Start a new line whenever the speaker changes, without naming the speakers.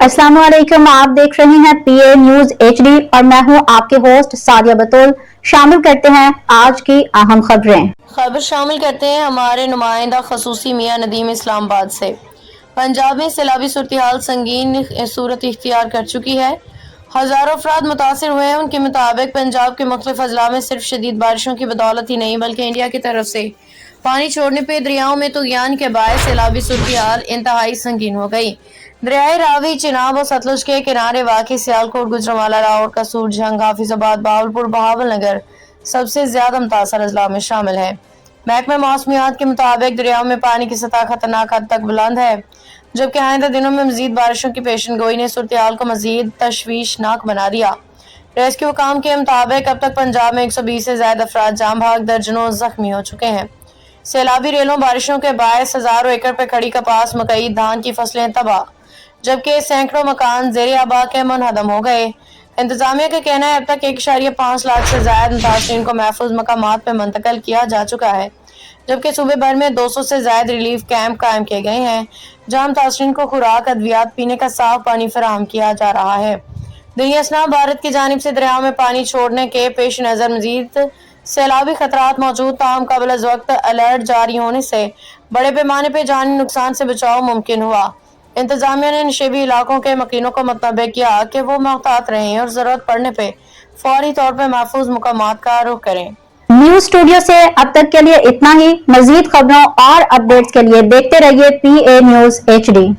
अस्सलाम वालेकुम। आप देख रहे हैं पीए न्यूज एचडी और मैं हूं आपके होस्ट सादिया बतूल। शामिल करते हैं आज की अहम खबर
शामिल करते हैं हमारे नुमाइंदा खसूसी मियां नदीम इस्लामाबाद से। पंजाब में सैलाबी सूरत-ए-हाल संगीन सूरत इख्तियार कर चुकी है। हजारों अफराद मुतासिर हुए हैं। उनके मुताबिक पंजाब के मुख्तलिफ अजला में सिर्फ शदीद बारिशों की बदौलत ही नहीं बल्कि इंडिया की तरफ से पानी छोड़ने पे दरियाओं में तुगयान के बायस सैलाबी सूरत-ए-हाल इंतहाई संगीन हो गई। दरियाए रावी, चिनाब और सतलुज के किनारे वाक़ई सियालकोट, गुजरांवाला, लाहौर, कसूर, जंग, हाफिजाबाद, बहावलपुर, बहावलनगर सबसे ज्यादा मुतासर अजला में शामिल है। महकमे मौसमियात के मुताबिक दरियाओं में पानी की सतह खतरनाक हद तक बुलंद है, जबकि आइंदा दिनों में मजीद बारिशों की पेशनगोई ने सूरत-ए-हाल को मजीद तशवीशनाक बना दिया। रेस्क्यू हुकाम के मुताबिक अब तक पंजाब में 120 से ज्यादा अफराद जाम भाग, दर्जनों जख्मी हो चुके हैं। सैलाबी रेलों बारिशों के बायस हजारों एकड़ पर खड़ी कपास, मकई, धान की फसलें तबाह, जबकि सैकड़ों मकान ज़ेरे आबा के मुनहदम हो गए। इंतजामिया का कहना है अब तक 1.5 लाख से ज्यादा मुतासरीन को महफूज मकामात पर मुंतकिल किया जा चुका है, जबकि सूबे भर में 200 से ज्यादा रिलीफ कैंप कायम किए गए हैं, जहां मुतासरीन को खुराक, अद्वियात, पीने का साफ पानी फराहम किया जा रहा है। दुनिया भारत की जानिब से दरियाओं में पानी छोड़ने के पेश नजर मजीद सैलाबी खतरात मौजूद, ताहम कबल अज वक्त अलर्ट जारी होने से बड़े पैमाने पर जानी नुकसान से बचाव मुमकिन हुआ। इंतजामिया ने नशेबी इलाकों के मकीनों को मुतनब्बे किया कि वो मोहतात रहें और जरूरत पड़ने पे फौरी तौर पर महफूज मुकामात का रुख करें।
न्यूज स्टूडियो से अब तक के लिए इतना ही। मजीद खबरों और अपडेट्स के लिए देखते रहिए पीए न्यूज एचडी।